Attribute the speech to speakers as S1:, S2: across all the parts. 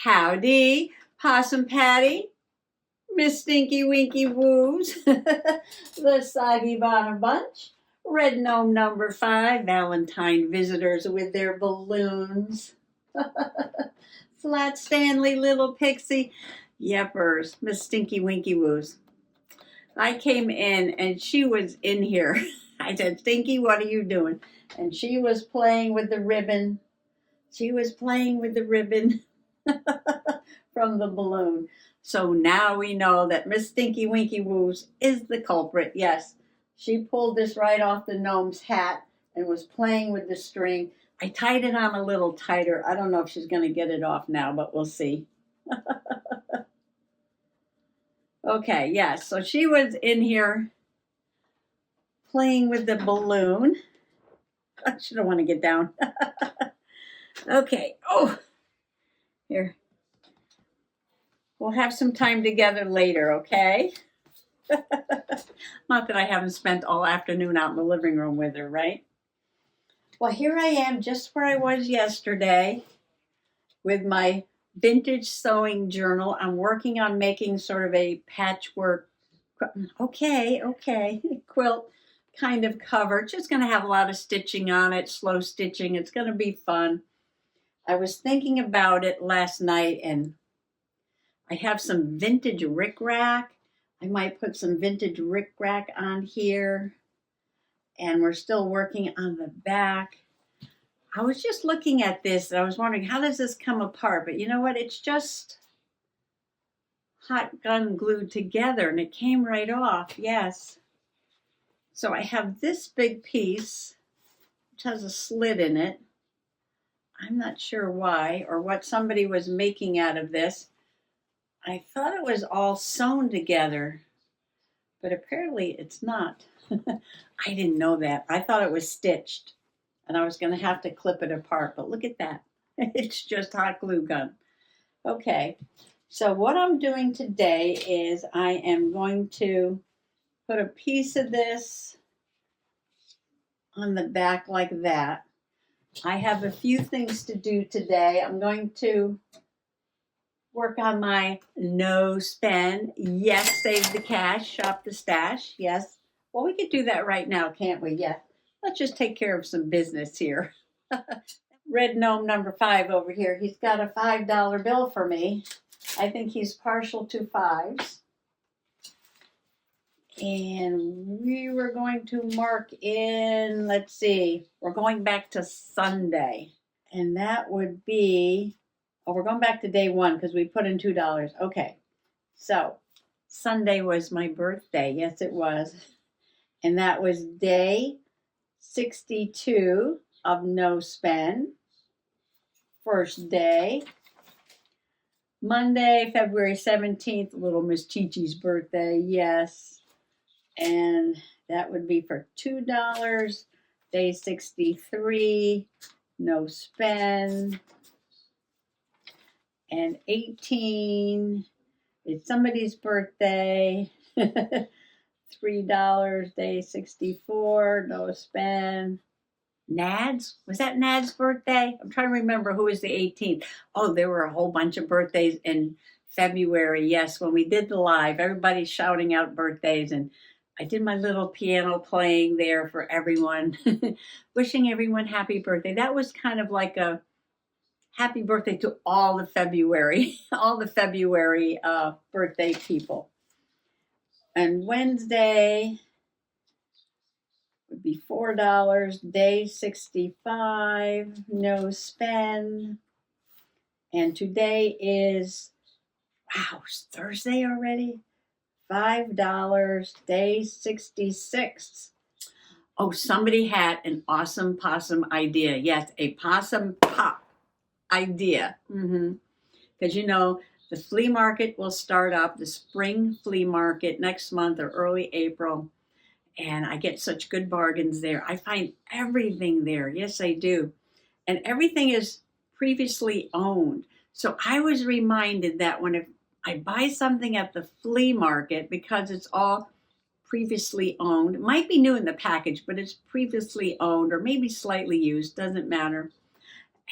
S1: Howdy, Possum Patty, Miss Stinky Winky Woos, the Soggy Bottom Bunch, Red Gnome number 5, Valentine visitors with their balloons, Flat Stanley Little Pixie, Yeppers, Miss Stinky Winky Woos. I came in and she was in here. I said, Stinky, what are you doing? And she was playing with the ribbon. She was playing with the ribbon from the balloon. So now we know that Miss Stinky Winky Woos is the culprit. Yes, she pulled this right off the gnome's hat and was playing with the string. I tied it on a little tighter. I don't know if she's going to get it off now, but we'll see. Okay, yes, so she was in here playing with the balloon. She don't want to get down. Okay, oh, here. We'll have some time together later, okay? Not that I haven't spent all afternoon out in the living room with her, right? Well, here I am just where I was yesterday with my vintage sewing journal. I'm working on making sort of a patchwork, okay, quilt kind of cover. Just going to have a lot of stitching on it, slow stitching. It's going to be fun. I was thinking about it last night, and I have some vintage rickrack. I might put some vintage rickrack on here. And we're still working on the back. I was just looking at this and I was wondering, how does this come apart? But you know what? It's just hot gun glued together and it came right off. Yes. So I have this big piece, which has a slit in it. I'm not sure why or what somebody was making out of this. I thought it was all sewn together, but apparently it's not. I didn't know that. I thought it was stitched and I was going to have to clip it apart, but look at that. It's just hot glue gun. Okay, so what I'm doing today is I am going to put a piece of this on the back like that. I have a few things to do today. I'm going to work on my no spend, yes, save the cash, shop the stash, yes. Well, we could do that right now, can't we? Yeah. Let's just take care of some business here. Red Gnome number 5 over here. He's got a $5 bill for me. I think he's partial to fives. And we were going to mark in, let's see, we're going back to Sunday. And that would be, oh, we're going back to day 1 because we put in $2. Okay. So Sunday was my birthday. Yes, it was. And that was day 62 of no spend. First day. Monday, February 17th, little Miss Chi-Chi's birthday. Yes. And that would be for $2. Day 63, no spend. And 18 is somebody's birthday. $3, day 64, no spend. Nad's? Was that Nad's birthday? I'm trying to remember who was the 18th. Oh, there were a whole bunch of birthdays in February. Yes, when we did the live, everybody's shouting out birthdays, and I did my little piano playing there for everyone, wishing everyone happy birthday. That was kind of like a happy birthday to all the February birthday people. And Wednesday would be $4, day 65, no spend. And today is, wow, it's Thursday already? $5, day 66. Oh, somebody had an awesome possum idea. Yes, a possum pop idea. Because you know, the flea market will start up, the spring flea market next month or early April. And I get such good bargains there. I find everything there. Yes, I do. And everything is previously owned. So I was reminded that when I buy something at the flea market, because it's all previously owned, it might be new in the package, but it's previously owned or maybe slightly used, doesn't matter.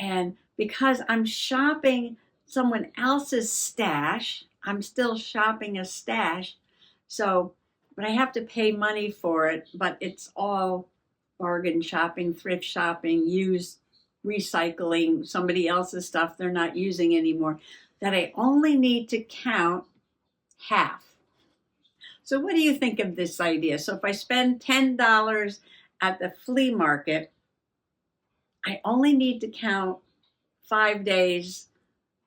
S1: And because I'm shopping someone else's stash. I'm still shopping a stash. So, but I have to pay money for it, but it's all bargain shopping, thrift shopping, used recycling, somebody else's stuff they're not using anymore, that I only need to count half. So what do you think of this idea? So if I spend $10 at the flea market, I only need to count 5 days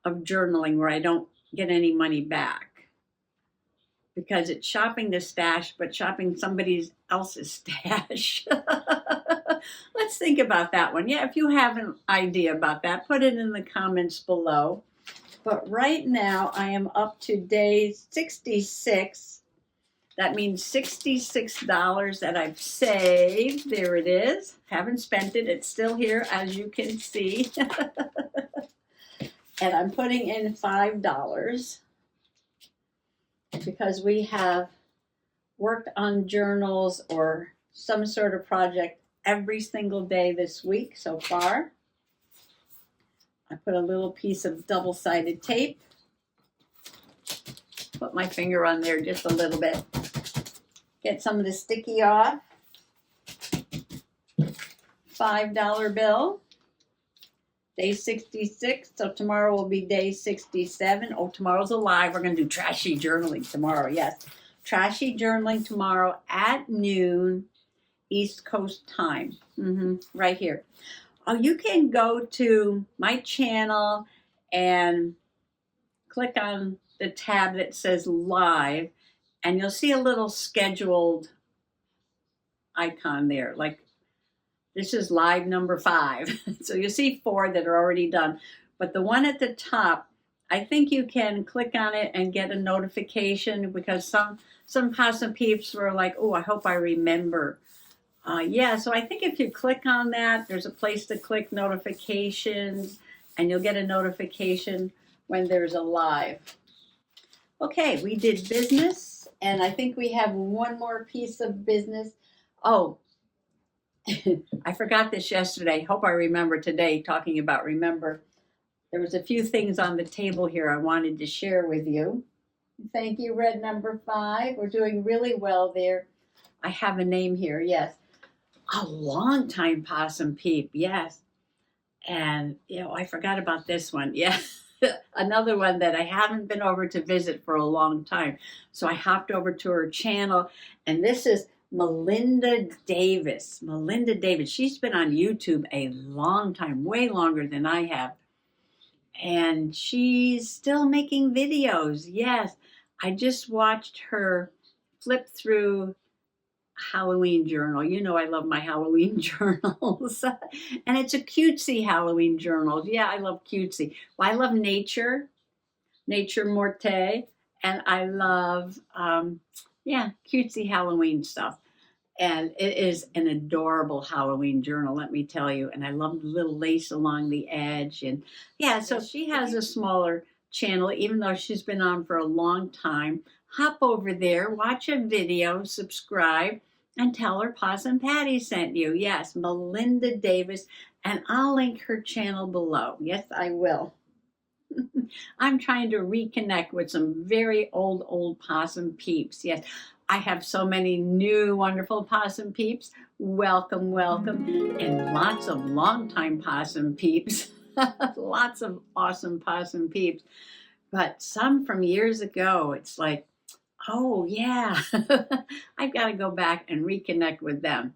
S1: of journaling where I don't get any money back, because it's shopping the stash, but shopping somebody else's stash. Let's think about that one. Yeah, if you have an idea about that, put it in the comments below. But right now I am up to day 66. That means $66 that I've saved. There it is. Haven't spent it. It's still here, as you can see. And I'm putting in $5 because we have worked on journals or some sort of project every single day this week so far. I put a little piece of double-sided tape. Put my finger on there just a little bit. Get some of the sticky off. $5 bill. Day 66, so tomorrow will be day 67. Oh, tomorrow's a live. We're going to do trashy journaling tomorrow. Yes, trashy journaling tomorrow at noon East Coast time. Right here. Oh, you can go to my channel and click on the tab that says live, and you'll see a little scheduled icon there, like this is live number 5. So you see 4 that are already done. But the one at the top, I think you can click on it and get a notification, because some Possum peeps were like, oh, I hope I remember. Yeah, so I think if you click on that, there's a place to click notifications, and you'll get a notification when there's a live. Okay, we did business, and I think we have one more piece of business. Oh, I forgot this yesterday. Hope I remember today, talking about remember. There was a few things on the table here I wanted to share with you. Thank you, red number 5. We're doing really well there. I have a name here, yes. A long-time Possum peep, yes. And, I forgot about this one. Yeah, another one that I haven't been over to visit for a long time. So I hopped over to her channel, and this is Melinda Davis. Melinda Davis. She's been on YouTube a long time, way longer than I have. And she's still making videos. Yes, I just watched her flip through Halloween journal. You know I love my Halloween journals. And it's a cutesy Halloween journal. Yeah, I love cutesy. Well, I love nature morte, and I love, cutesy Halloween stuff. And it is an adorable Halloween journal, let me tell you. And I love the little lace along the edge. And yeah, so she has a smaller channel, even though she's been on for a long time. Hop over there, watch a video, subscribe, and tell her Possum Patty sent you. Yes, Melinda Davis. And I'll link her channel below. Yes, I will. I'm trying to reconnect with some very old Possum peeps. Yes, I have so many new wonderful Possum peeps. Welcome, welcome. And lots of longtime Possum peeps. Lots of awesome Possum peeps. But some from years ago, it's like, oh yeah, I've got to go back and reconnect with them.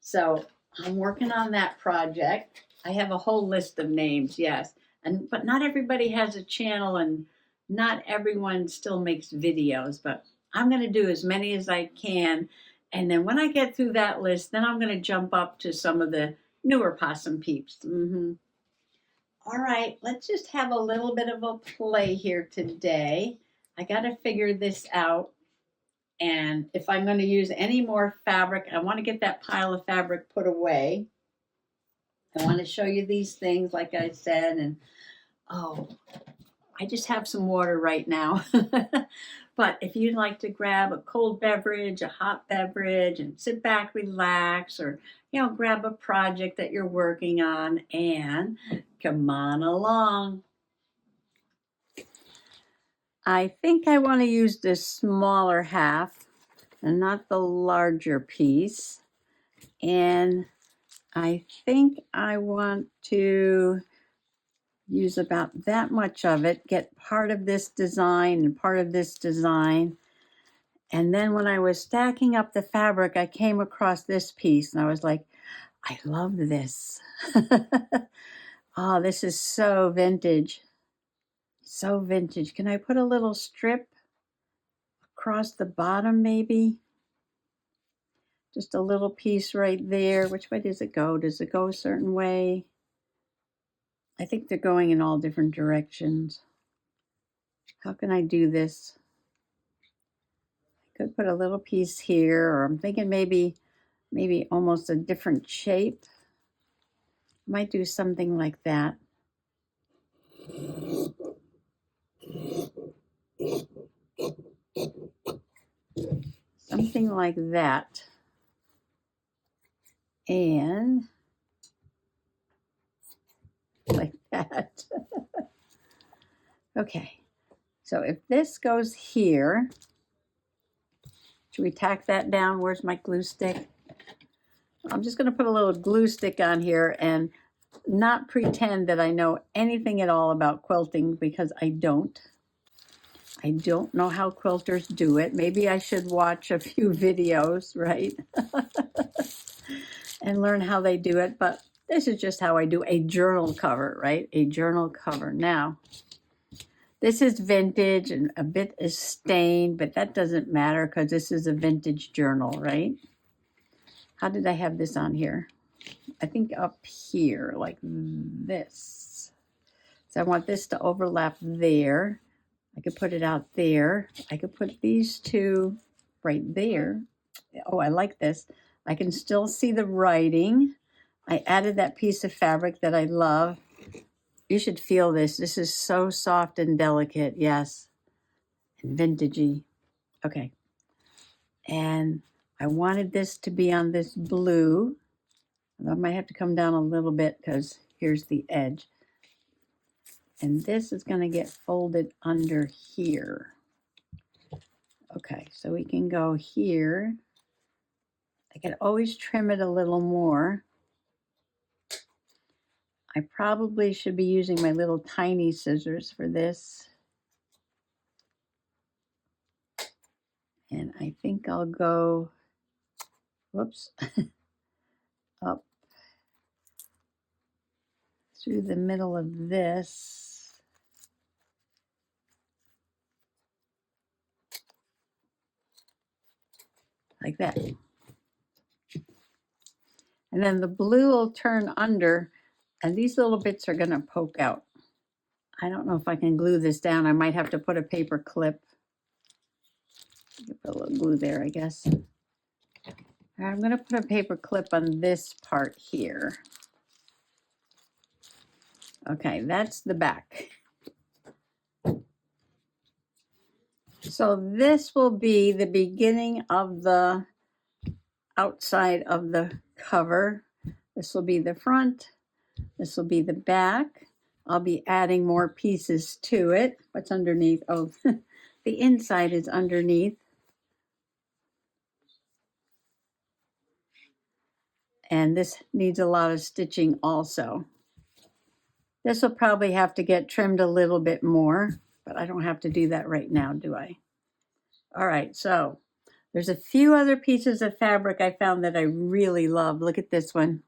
S1: So I'm working on that project. I have a whole list of names, yes. But not everybody has a channel, and not everyone still makes videos, but I'm going to do as many as I can. And then when I get through that list, then I'm going to jump up to some of the newer Possum peeps. All right, let's just have a little bit of a play here today. I got to figure this out. And if I'm going to use any more fabric, I want to get that pile of fabric put away. I want to show you these things, like I said, and I just have some water right now. But if you'd like to grab a cold beverage, a hot beverage, and sit back, relax, or, grab a project that you're working on, and come on along. I think I want to use this smaller half and not the larger piece. And I think I want to use about that much of it, get part of this design and part of this design. And then when I was stacking up the fabric, I came across this piece and I was like, I love this. Oh, this is so vintage. So vintage. Can I put a little strip across the bottom maybe? Just a little piece right there. Which way does it go? Does it go a certain way? I think they're going in all different directions. How can I do this? I could put a little piece here, or I'm thinking maybe almost a different shape. Might do something like that. Something like that. And like that. Okay, so if this goes here, should we tack that down? Where's my glue stick? I'm just going to put a little glue stick on here and not pretend that I know anything at all about quilting, because I don't. I don't know how quilters do it. Maybe I should watch a few videos, right? And learn how they do it. But this is just how I do a journal cover, right? A journal cover. Now, this is vintage and a bit is stained, but that doesn't matter because this is a vintage journal, right? How did I have this on here? I think up here, like this. So I want this to overlap there. I could put it out there. I could put these two right there. Oh, I like this. I can still see the writing. I added that piece of fabric that I love. You should feel this. This is so soft and delicate. Yes. And vintagey. Okay. And I wanted this to be on this blue. I might have to come down a little bit because here's the edge. And this is going to get folded under here. Okay, so we can go here. I could always trim it a little more. I probably should be using my little tiny scissors for this. And I think I'll go, whoops, up through the middle of this. Like that. And then the blue will turn under, and these little bits are going to poke out. I don't know if I can glue this down. I might have to put a paper clip. Put a little glue there, I guess. I'm going to put a paper clip on this part here. Okay, that's the back. So this will be the beginning of the outside of the cover. This will be the front. This will be the back. I'll be adding more pieces to it. What's underneath? Oh, the inside is underneath. And this needs a lot of stitching also. This will probably have to get trimmed a little bit more, but I don't have to do that right now, do I? All right, so there's a few other pieces of fabric I found that I really love. Look at this one,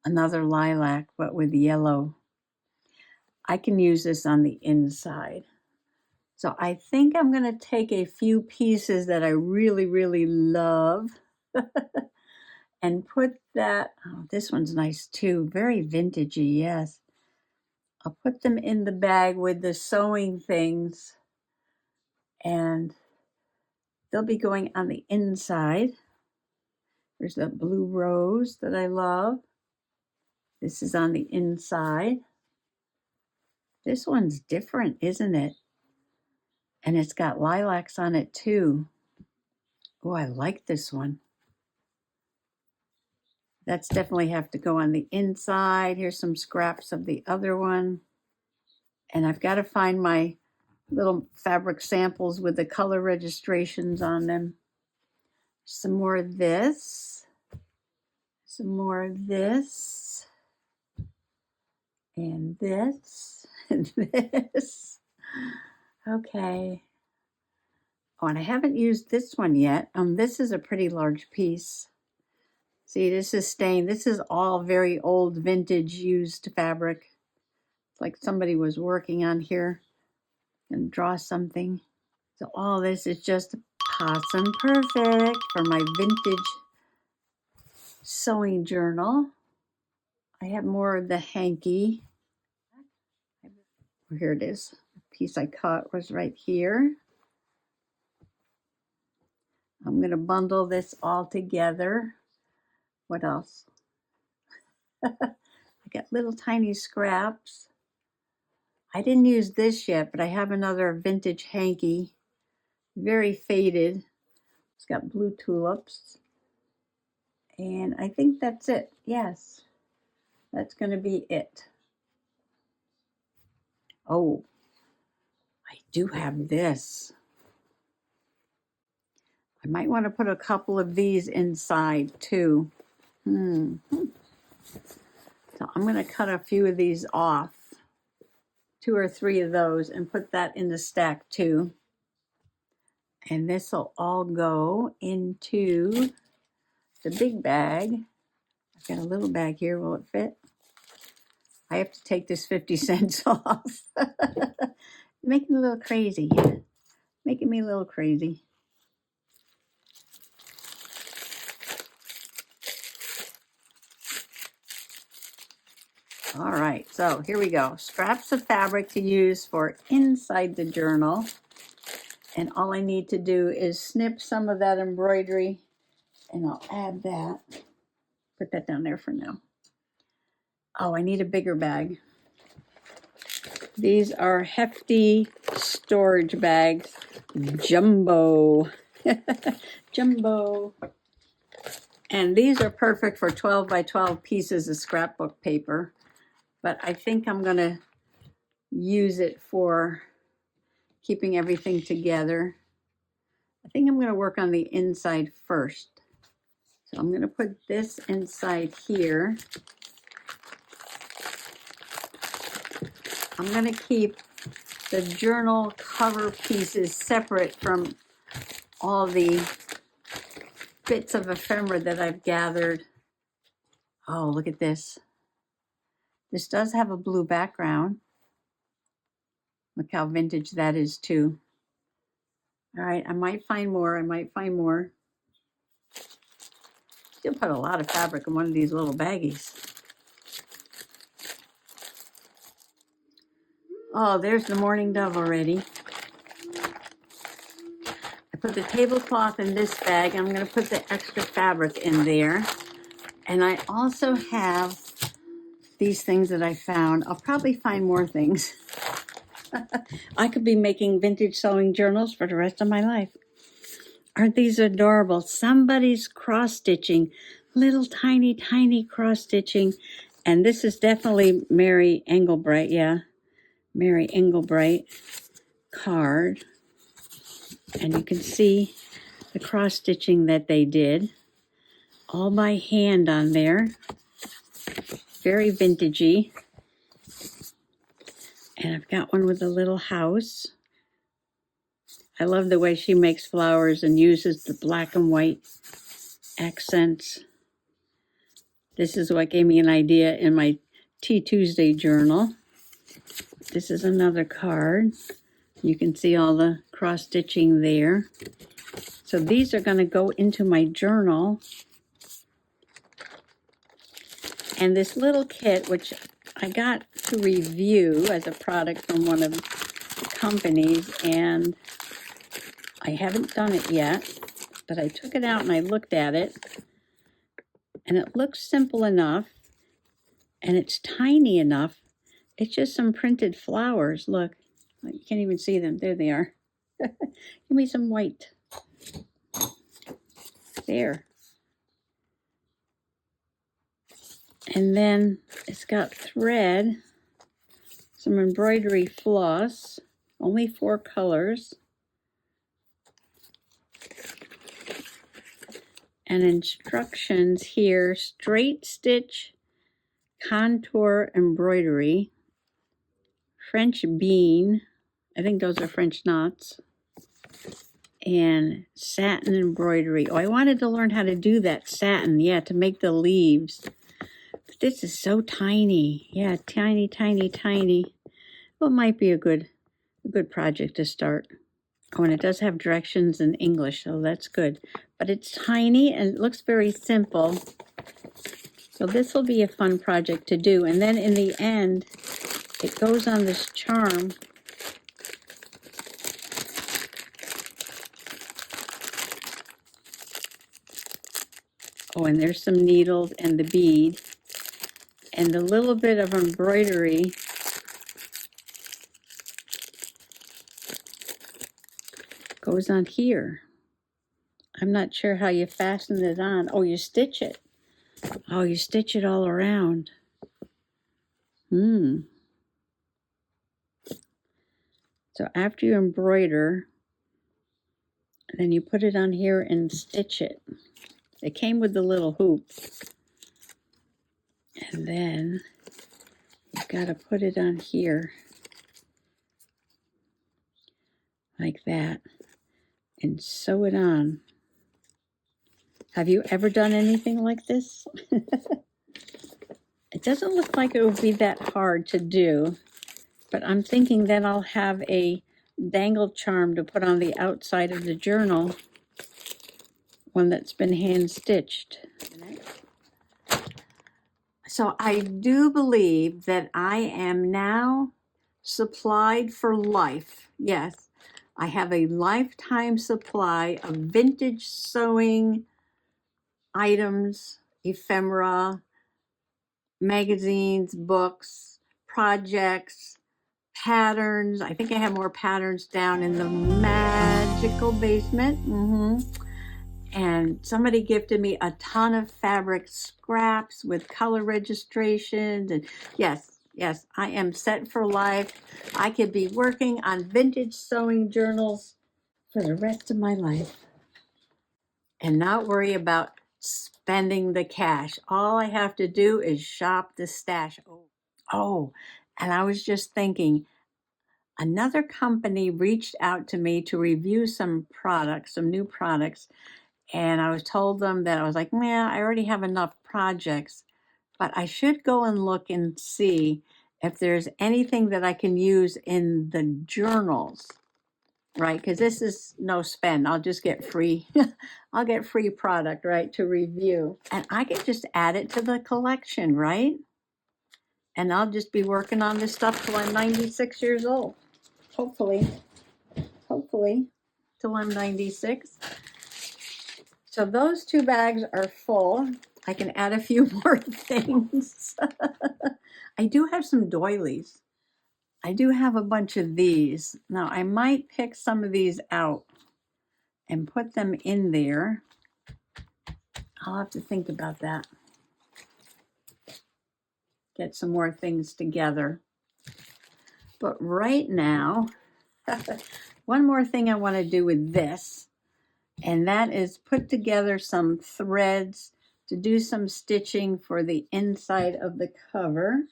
S1: another lilac, but with yellow. I can use this on the inside. So I think I'm going to take a few pieces that I really, really love and put that, oh, this one's nice too, very vintagey, yes. I'll put them in the bag with the sewing things, and they'll be going on the inside. There's that blue rose that I love. This is on the inside. This one's different, isn't it? And it's got lilacs on it too. Oh, I like this one. That's definitely have to go on the inside. Here's some scraps of the other one. And I've got to find my little fabric samples with the color registrations on them. Some more of this. Some more of this. And this. And this. Okay. Oh, and I haven't used this one yet. This is a pretty large piece. See, this is stained. This is all very old vintage used fabric. It's like somebody was working on here and draw something. So all this is just possum perfect for my vintage sewing journal. I have more of the hanky. Here it is. The piece I cut was right here. I'm going to bundle this all together. What else? I got little tiny scraps. I didn't use this yet, but I have another vintage hanky. Very faded. It's got blue tulips. And I think that's it. Yes, that's going to be it. Oh, I do have this. I might want to put a couple of these inside too. So I'm going to cut a few of these off, 2 or 3 of those, and put that in the stack too. And this will all go into the big bag. I've got a little bag here. Will it fit? I have to take this 50 cents off. Making me a little crazy. Yeah. Making me a little crazy. All right, so here we go. Scraps of fabric to use for inside the journal. And all I need to do is snip some of that embroidery, and I'll add that. Put that down there for now. Oh, I need a bigger bag. These are hefty storage bags. Jumbo. Jumbo. And these are perfect for 12 by 12 pieces of scrapbook paper. But I think I'm going to use it for keeping everything together. I think I'm going to work on the inside first. So I'm going to put this inside here. I'm going to keep the journal cover pieces separate from all the bits of ephemera that I've gathered. Oh, look at this. This does have a blue background. Look how vintage that is too. All right, I might find more. I might find more. Still put a lot of fabric in one of these little baggies. Oh, there's the mourning dove already. I put the tablecloth in this bag. I'm going to put the extra fabric in there. And I also have these things that I found. I'll probably find more things. I could be making vintage sewing journals for the rest of my life. Aren't these adorable? Somebody's cross-stitching, little tiny, tiny cross-stitching. And this is definitely Mary Engelbright, yeah. Mary Engelbright card. And you can see the cross-stitching that they did. All by hand on there. Very vintagey. And I've got one with a little house. I love the way she makes flowers and uses the black and white accents. This is what gave me an idea in my Tea Tuesday journal. This is another card. You can see all the cross stitching there. So these are going to go into my journal. And this little kit, which I got to review as a product from one of the companies, and I haven't done it yet, but I took it out and I looked at it, and it looks simple enough, and it's tiny enough. It's just some printed flowers. Look, you can't even see them. There they are. Give me some white. There. And then it's got thread, some embroidery floss. Only 4 colors. And instructions here, straight stitch, contour embroidery, French bean, I think those are French knots, and satin embroidery. Oh, I wanted to learn how to do that satin, yeah, to make the leaves. But this is so tiny. Yeah, tiny, tiny, tiny. Well, it might be a good project to start. Oh, and it does have directions in English, so that's good. But it's tiny and it looks very simple. So this will be a fun project to do. And then in the end, it goes on this charm. Oh, and there's some needles and the bead. And a little bit of embroidery goes on here. I'm not sure how you fasten it on. Oh, you stitch it. Oh, you stitch it all around. So after you embroider, then you put it on here and stitch it. It came with the little hoop. And then you've got to put it on here like that and sew it on. Have you ever done anything like this? It doesn't look like it would be that hard to do, but I'm thinking that I'll have a dangle charm to put on the outside of the journal, one that's been hand stitched. So I do believe that I am now supplied for life. Yes, I have a lifetime supply of vintage sewing items, ephemera, magazines, books, projects, patterns. I think I have more patterns down in the magical basement. And somebody gifted me a ton of fabric scraps with color registrations. And yes, I am set for life. I could be working on vintage sewing journals for the rest of my life and not worry about spending the cash. All I have to do is shop the stash. Oh, and I was just thinking, another company reached out to me to review some products, some new products. And I was told them that I was like, man, I already have enough projects, but I should go and look and see if there's anything that I can use in the journals, right? Because this is no spend. I'll just get free. I'll get free product, right, to review. And I can just add it to the collection, right? And I'll just be working on this stuff till I'm 96 years old. Hopefully, till I'm 96. So those 2 bags are full. I can add a few more things. I do have some doilies. I do have a bunch of these. Now I might pick some of these out and put them in there. I'll have to think about that. Get some more things together. But right now, one more thing I want to do with this, and that is put together some threads to do some stitching for the inside of the cover.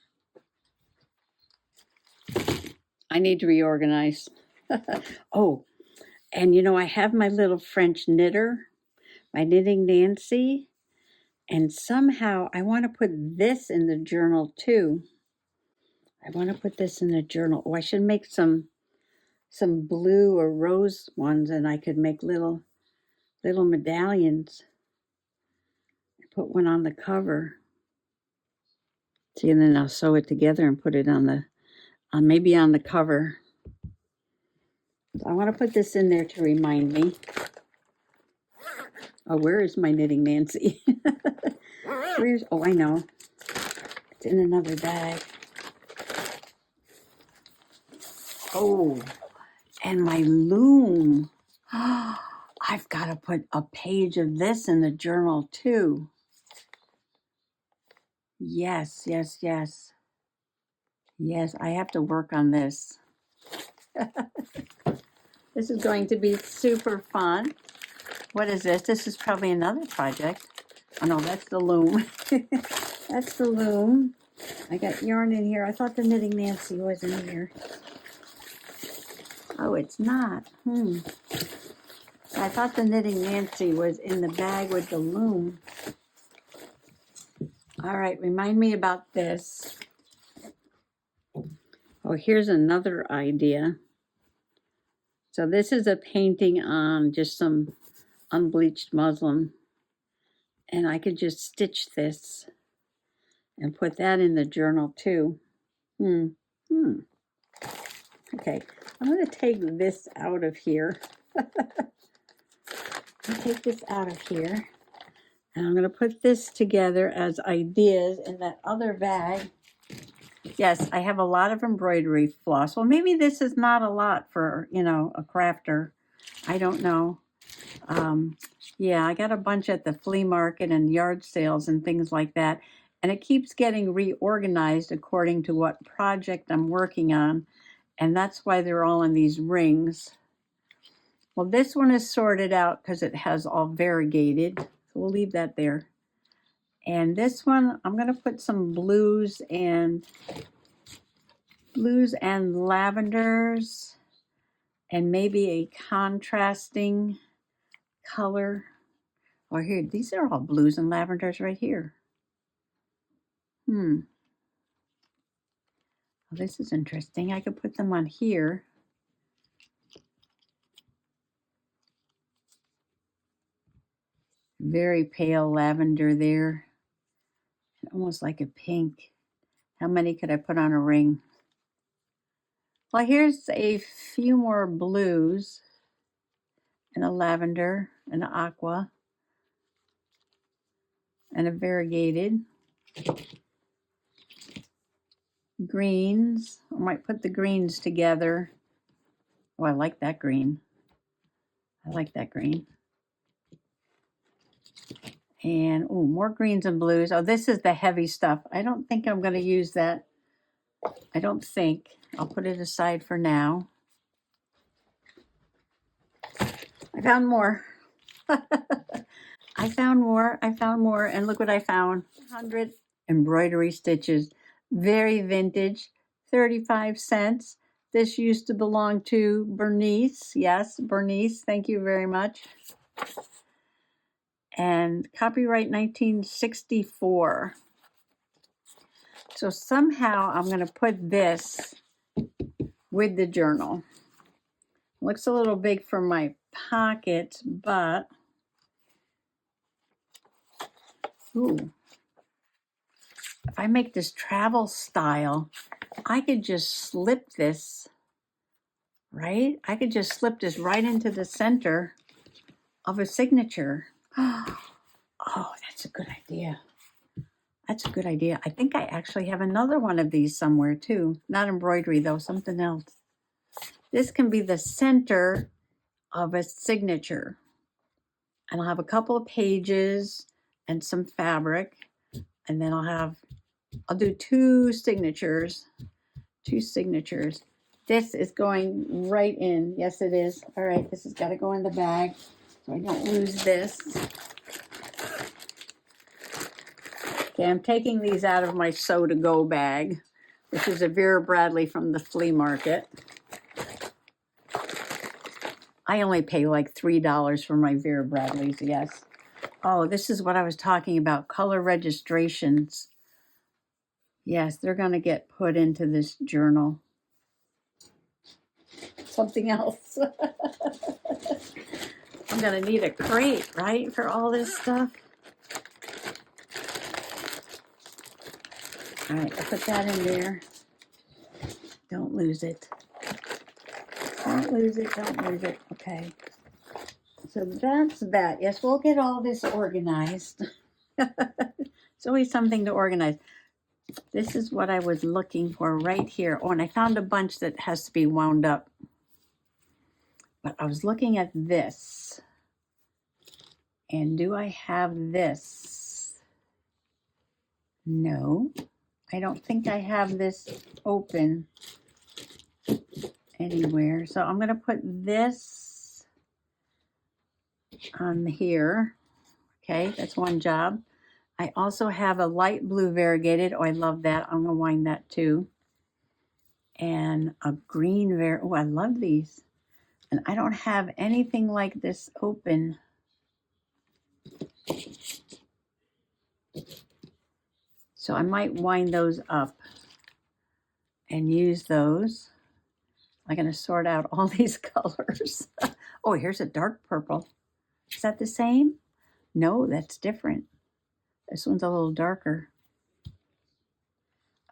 S1: I need to reorganize. Oh, and you know, I have my little French knitter, my Knitting Nancy, and somehow I want to put this in the journal too. I want to put this in the journal. Oh, I should make some blue or rose ones, and I could make little medallions. Put one on the cover. See, and then I'll sew it together and put it on maybe on the cover. So I want to put this in there to remind me. Oh, where is my Knitting Nancy? Oh, I know. It's in another bag. Oh, and my loom. I've got to put a page of this in the journal too. Yes, I have to work on this. This is going to be super fun. What is this? This is probably another project. Oh no, that's the loom. That's the loom. I got yarn in here. I thought the Knitting Nancy was in here. Oh, it's not. I thought the Knitting Nancy was in the bag with the loom. All right, remind me about this. Oh, here's another idea. So this is a painting on just some unbleached muslin. And I could just stitch this and put that in the journal too. Okay, I'm going to take this out of here. Take this out of here. And I'm going to put this together as ideas in that other bag. Yes, I have a lot of embroidery floss. Well, maybe this is not a lot for, you know, a crafter. I don't know. Yeah, I got a bunch at the flea market and yard sales and things like that. And it keeps getting reorganized according to what project I'm working on. And that's why they're all in these rings. Well, this one is sorted out because it has all variegated. So we'll leave that there. And this one, I'm going to put some blues and lavenders and maybe a contrasting color. Or here, these are all blues and lavenders right here. Well, this is interesting. I could put them on here. Very pale lavender there. Almost like a pink. How many could I put on a ring? Well, here's a few more blues and a lavender and an aqua and a variegated. Greens. I might put the greens together. Oh, I like that green. I like that green. And oh, more greens and blues. Oh, this is the heavy stuff. I don't think I'm going to use that. I don't think. I'll put it aside for now. I found more. I found more. And look what I found. 100 embroidery stitches. Very vintage. 35 cents. This used to belong to Bernice. Yes, Bernice. Thank you very much. And copyright 1964. So somehow I'm going to put this with the journal. Looks a little big for my pocket, but ooh, if I make this travel style, I could just slip this, right? I could just slip this right into the center of a signature. Oh, that's a good idea. That's a good idea. I think I actually have another one of these somewhere too. Not embroidery though, something else. This can be the center of a signature. And I'll have a couple of pages and some fabric. And then I'll do two signatures. This is going right in. Yes, it is. All right, this has got to go in the bag so I don't lose this. Okay, I'm taking these out of my Sew to Go bag, which is a Vera Bradley from the flea market. I only pay like $3 for my Vera Bradleys, yes. Oh, this is what I was talking about, color registrations. Yes, they're going to get put into this journal. Something else. I'm going to need a crate, right, for all this stuff. All right, I'll put that in there. Don't lose it. Don't lose it. Okay. So that's that. Yes, we'll get all this organized. It's always something to organize. This is what I was looking for right here. Oh, and I found a bunch that has to be wound up. But I was looking at this. And do I have this? No, I don't think I have this open. anywhere. So I'm going to put this on here. Okay, that's one job. I also have a light blue variegated. Oh, I love that. I'm going to wind that too. And a green oh, I love these. And I don't have anything like this open. So I might wind those up and use those. I'm going to sort out all these colors. Oh, here's a dark purple. Is that the same? No, that's different. This one's a little darker.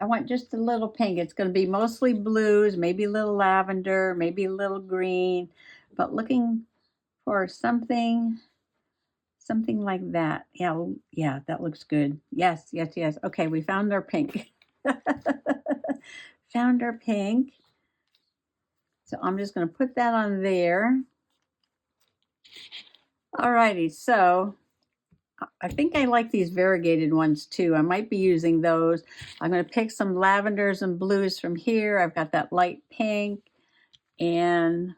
S1: I want just a little pink. It's going to be mostly blues, maybe a little lavender, maybe a little green, but looking for something like that. Yeah, that looks good. Yes. Okay, we found our pink. Found our pink. So I'm just going to put that on there. Alrighty, so I think I like these variegated ones too. I might be using those. I'm going to pick some lavenders and blues from here. I've got that light pink and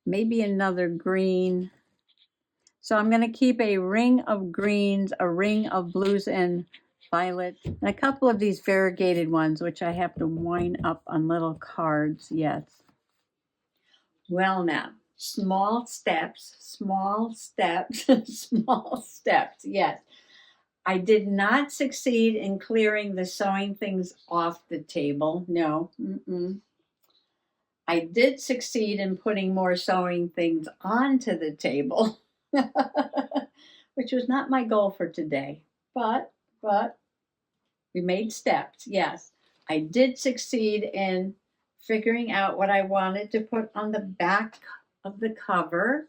S1: maybe another green. So I'm going to keep a ring of greens, a ring of blues and violet, and a couple of these variegated ones, which I have to wind up on little cards. Yes. Well, now, small steps, small steps. Yes. I did not succeed in clearing the sewing things off the table. No. I did succeed in putting more sewing things onto the table, which was not my goal for today. But we made steps. Yes. I did succeed in figuring out what I wanted to put on the back of the cover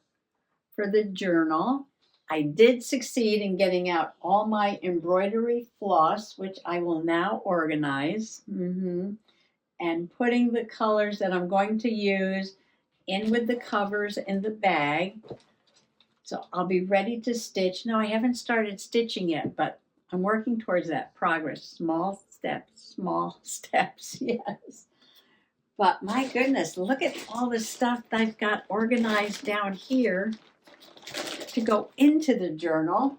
S1: for the journal. I did succeed in getting out all my embroidery floss, which I will now organize, and putting the colors that I'm going to use in with the covers in the bag. So I'll be ready to stitch. No, I haven't started stitching yet, but I'm working towards that progress. Small steps, yes. But my goodness, look at all the stuff that I've got organized down here to go into the journal.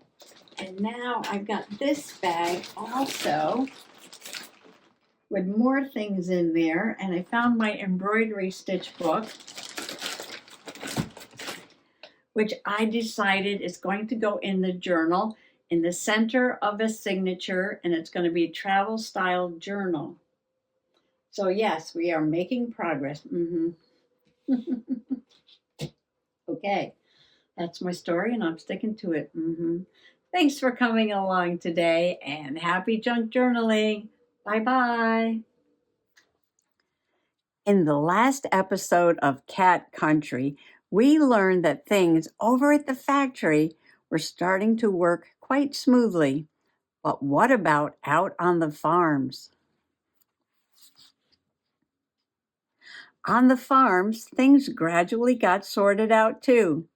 S1: And now I've got this bag also with more things in there. And I found my embroidery stitch book, which I decided is going to go in the journal in the center of a signature, and it's going to be a travel style journal. So yes, we are making progress. Okay, that's my story and I'm sticking to it. Thanks for coming along today and happy junk journaling. Bye-bye. In the last episode of Cat Country, we learned that things over at the factory were starting to work quite smoothly. But what about out on the farms? On the farms, things gradually got sorted out too.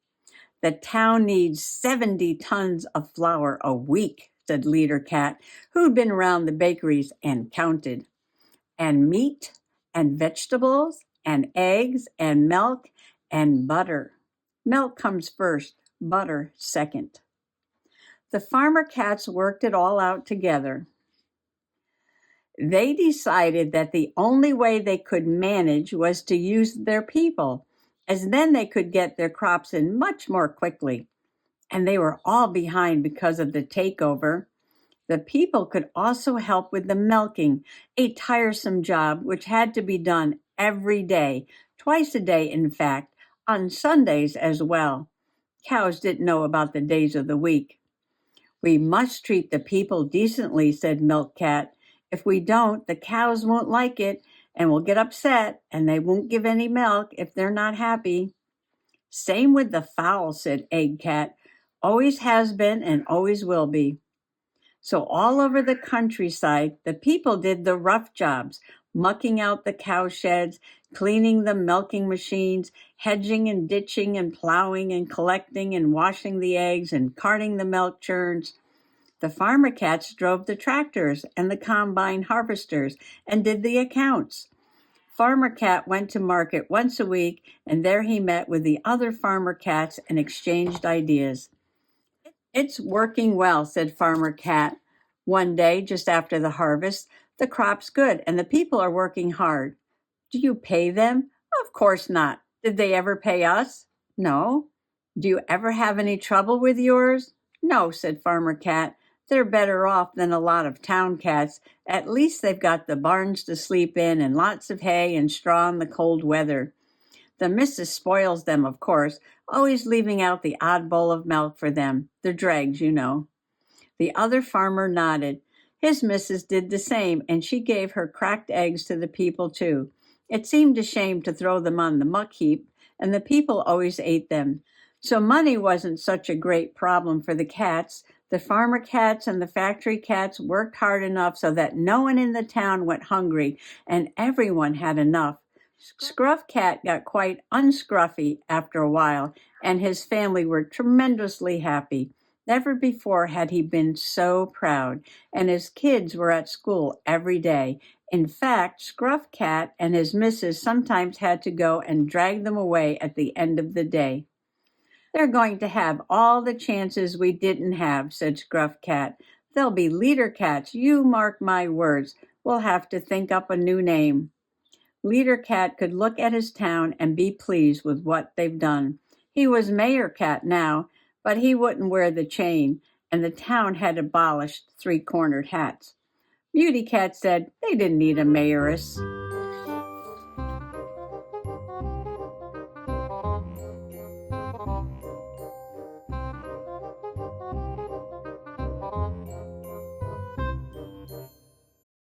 S1: The town needs 70 tons of flour a week, said Leader Cat, who'd been around the bakeries and counted. And meat and vegetables and eggs and milk and butter. Milk comes first, butter second. The farmer cats worked it all out together. They decided that the only way they could manage was to use their people, as then they could get their crops in much more quickly. And they were all behind because of the takeover. The people could also help with the milking, a tiresome job which had to be done every day, twice a day, in fact, on Sundays as well. Cows didn't know about the days of the week. We must treat the people decently, said Milk Cat. If we don't, the cows won't like it and will get upset, and they won't give any milk if they're not happy. Same with the fowl, said Egg Cat. Always has been and always will be. So all over the countryside, the people did the rough jobs, mucking out the cow sheds, cleaning the milking machines, hedging and ditching and plowing and collecting and washing the eggs and carting the milk churns. The farmer cats drove the tractors and the combine harvesters and did the accounts. Farmer Cat went to market once a week, and there he met with the other farmer cats and exchanged ideas. It's working well, said Farmer Cat. One day, just after the harvest, the crop's good and the people are working hard. Do you pay them? Of course not. Did they ever pay us? No. Do you ever have any trouble with yours? No, said Farmer Cat. They're better off than a lot of town cats. At least they've got the barns to sleep in and lots of hay and straw in the cold weather. The missus spoils them, of course, always leaving out the odd bowl of milk for them, the dregs, you know. The other farmer nodded. His missus did the same, and she gave her cracked eggs to the people, too. It seemed a shame to throw them on the muck heap, and the people always ate them. So money wasn't such a great problem for the cats. The farmer cats and the factory cats worked hard enough so that no one in the town went hungry, and everyone had enough. Scruff Cat got quite unscruffy after a while, and his family were tremendously happy. Never before had he been so proud, and his kids were at school every day. In fact, Scruff Cat and his missus sometimes had to go and drag them away at the end of the day. They're going to have all the chances we didn't have, said Scruff Cat. They'll be leader cats, you mark my words. We'll have to think up a new name. Leader Cat could look at his town and be pleased with what they've done. He was Mayor Cat now, but he wouldn't wear the chain, and the town had abolished three-cornered hats. Beauty Cat said they didn't need a mayoress.